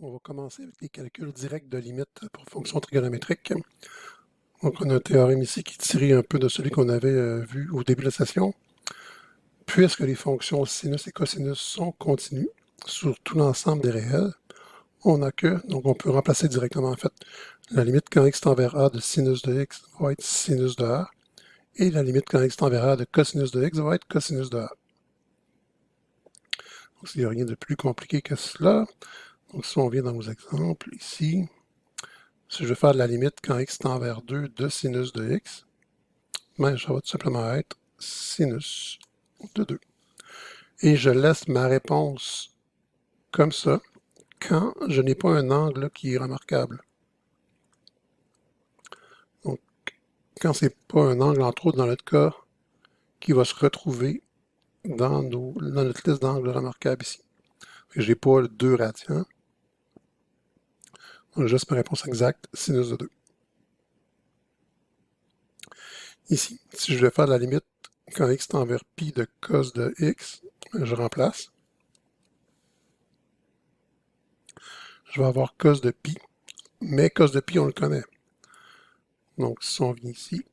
On va commencer avec les calculs directs de limites pour fonctions trigonométriques. Donc, on a un théorème ici qui est tiré un peu de celui qu'on avait vu au début de la session. Puisque les fonctions sinus et cosinus sont continues sur tout l'ensemble des réels, on n'a que, donc on peut remplacer directement en fait, la limite quand x tend vers a de sinus de x va être sinus de a, et la limite quand x tend vers a de cosinus de x va être cosinus de a. Donc, il n'y a rien de plus compliqué que cela. Donc, si on vient dans nos exemples ici, si je veux faire de la limite quand x tend vers 2 de sinus de x, ben, ça va tout simplement être sinus de 2. Et je laisse ma réponse comme ça quand je n'ai pas un angle qui est remarquable. Donc, quand ce n'est pas un angle, entre autres dans notre cas, qui va se retrouver dans notre liste d'angles remarquables ici. Je n'ai pas le 2 radians. Donc, juste ma réponse exacte, sinus de 2. Ici, si je vais faire la limite quand x tend vers pi de cos de x, je remplace. Je vais avoir cos de pi, mais cos de pi, on le connaît. Donc, si on vient ici,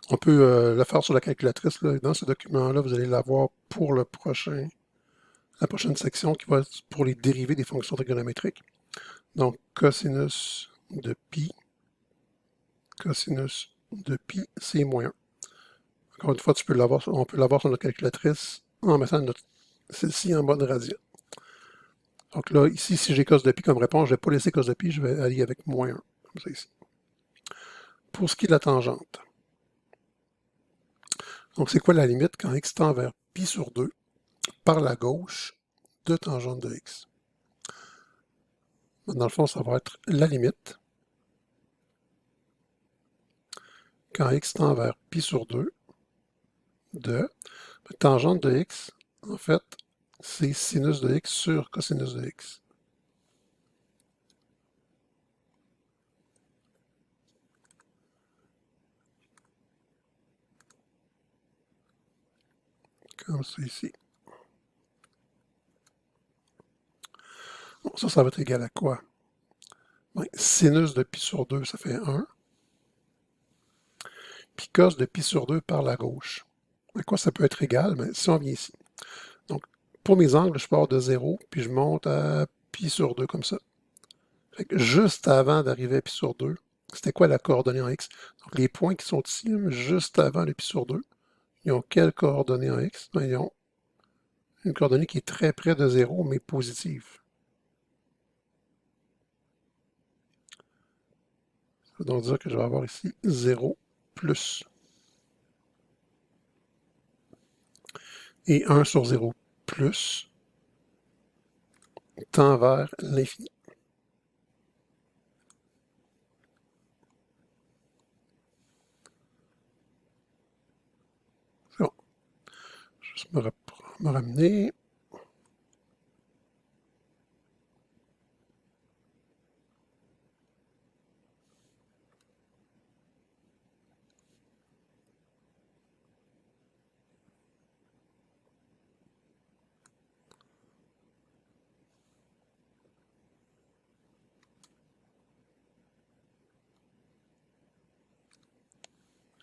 on peut le faire sur la calculatrice. Là. Dans ce document-là, vous allez l'avoir pour la prochaine section qui va être pour les dérivés des fonctions trigonométriques. Donc, cosinus de pi, c'est moins 1. Encore une fois, on peut l'avoir sur notre calculatrice en mettant celle-ci en mode radian. Donc là, ici, si j'ai cos de pi comme réponse, je ne vais pas laisser cos de pi, je vais aller avec moins 1, comme ça ici. Pour ce qui est de la tangente, donc c'est quoi la limite quand x tend vers pi sur 2 par la gauche de tangente de x? Dans le fond, ça va être la limite quand x tend vers pi sur 2 de tangente de x, en fait, c'est sinus de x sur cosinus de x. Comme ça ici. Bon, ça va être égal à quoi? Ben, sinus de pi sur 2, ça fait 1. Puis cos de pi sur 2 par la gauche. À quoi ça peut être égal? Ben, si on vient ici. Donc, pour mes angles, je pars de 0, puis je monte à pi sur 2 comme ça. Fait que juste avant d'arriver à pi sur 2, c'était quoi la coordonnée en x? Donc, les points qui sont ici, juste avant le pi sur 2, ils ont quelle coordonnée en x? Ben, ils ont une coordonnée qui est très près de 0, mais positive. Ça veut donc dire que je vais avoir ici 0 plus. Et 1 sur 0 plus tend vers l'infini. C'est bon. Juste me ramener.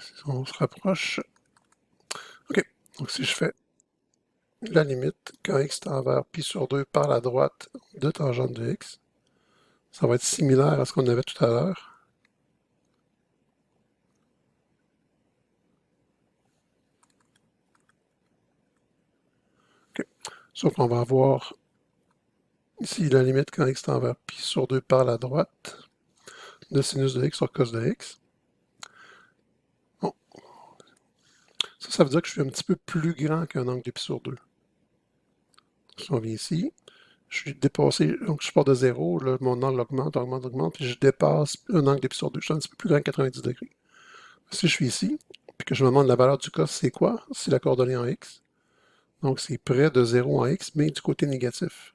Si on se rapproche. OK. Donc, si je fais la limite quand x tend vers pi sur 2 par la droite de tangente de x, ça va être similaire à ce qu'on avait tout à l'heure. Okay. Sauf qu'on va avoir ici la limite quand x tend vers pi sur 2 par la droite de sinus de x sur cos de x. Bon. Ça veut dire que je suis un petit peu plus grand qu'un angle de pi sur 2. Si on vient ici, je suis dépassé, donc je pars de 0, là, mon angle augmente, puis je dépasse un angle de pi sur 2. Je suis un petit peu plus grand que 90 degrés. Si je suis ici, puis que je me demande la valeur du cos, c'est quoi? C'est la coordonnée en x. Donc, c'est près de 0 en x, mais du côté négatif.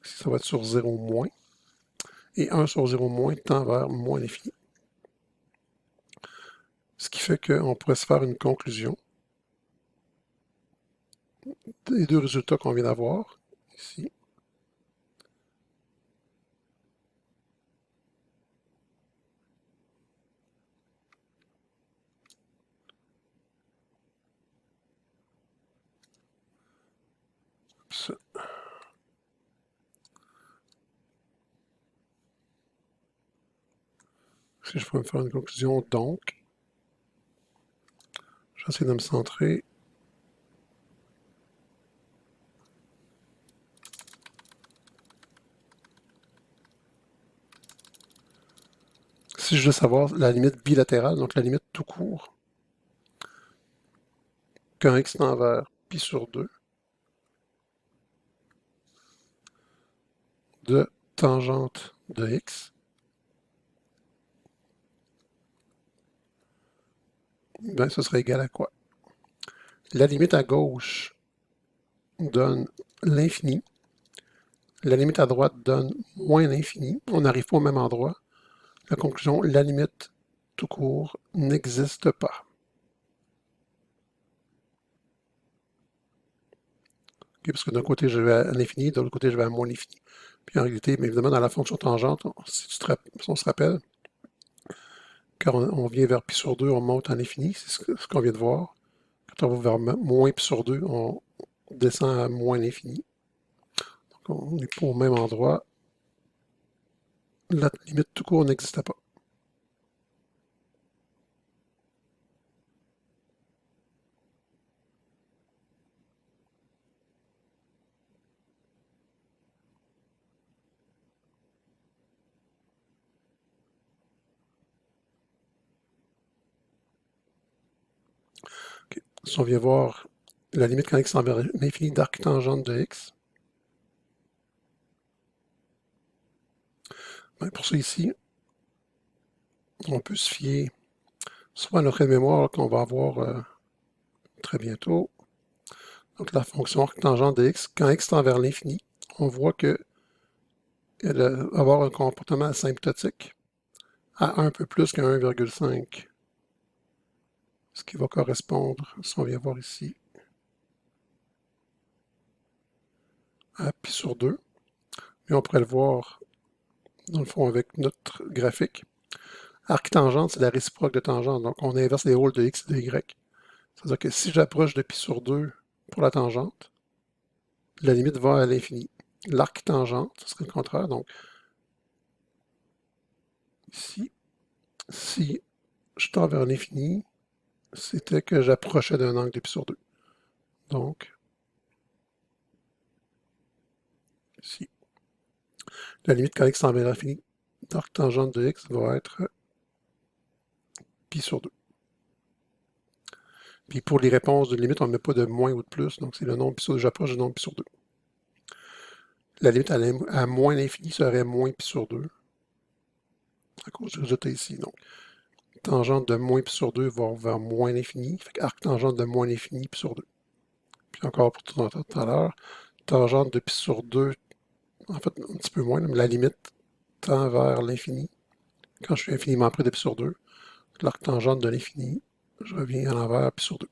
Ça va être sur 0 moins. Et 1 sur 0 moins tend vers moins l'infini. Ce qui fait qu'on pourrait se faire une conclusion des deux résultats qu'on vient d'avoir, ici, ça. Si je peux me faire une conclusion, donc, j'essaie de me centrer. Si je veux savoir la limite bilatérale, donc la limite tout court, qu'un x tend vers pi sur 2 de tangente de x, ben, ce serait égal à quoi? La limite à gauche donne l'infini. La limite à droite donne moins l'infini. On n'arrive pas au même endroit. La conclusion, la limite tout court n'existe pas. Okay, parce que d'un côté, je vais à l'infini, de l'autre côté, je vais à moins l'infini. Puis en réalité, mais évidemment, dans la fonction tangente, si on se rappelle, quand on vient vers pi sur 2, on monte à l'infini, c'est ce qu'on vient de voir. Quand on va vers moins pi sur 2, on descend à moins l'infini. Donc on n'est pas au même endroit. La limite tout court n'existait pas. Okay. Si on vient voir la limite quand x tend vers l'infini d'arctangente de x, ben pour ça ici, on peut se fier soit à notre mémoire qu'on va avoir très bientôt. Donc la fonction arctangente de x, quand x tend vers l'infini, on voit qu'elle va avoir un comportement asymptotique à un peu plus qu'à 1,5. Ce qui va correspondre, si on vient voir ici, à pi sur 2. Et on pourrait le voir, dans le fond, avec notre graphique. Arctangente, c'est la réciproque de tangente. Donc, on inverse les rôles de x et de y. C'est-à-dire que si j'approche de pi sur 2 pour la tangente, la limite va à l'infini. L'arctangente, ce serait le contraire. Donc, ici, si je tends vers l'infini, c'était que j'approchais d'un angle de pi sur 2. Donc, ici, la limite quand x tend vers l'infini d'arctangente de x va être pi sur 2. Puis pour les réponses de limite, on ne met pas de moins ou de plus, donc c'est le nombre pi sur 2, j'approche du nombre pi sur 2. La limite à moins l'infini serait moins pi sur 2, à cause du résultat ici. Donc, tangente de moins pi sur 2 va vers moins l'infini, fait que arctangente de moins l'infini pi sur 2. Puis encore pour tout à l'heure, tangente de pi sur 2, en fait un petit peu moins, mais la limite tend vers l'infini. Quand je suis infiniment près de pi sur 2, l'arctangente de l'infini, je reviens à l'envers pi sur 2.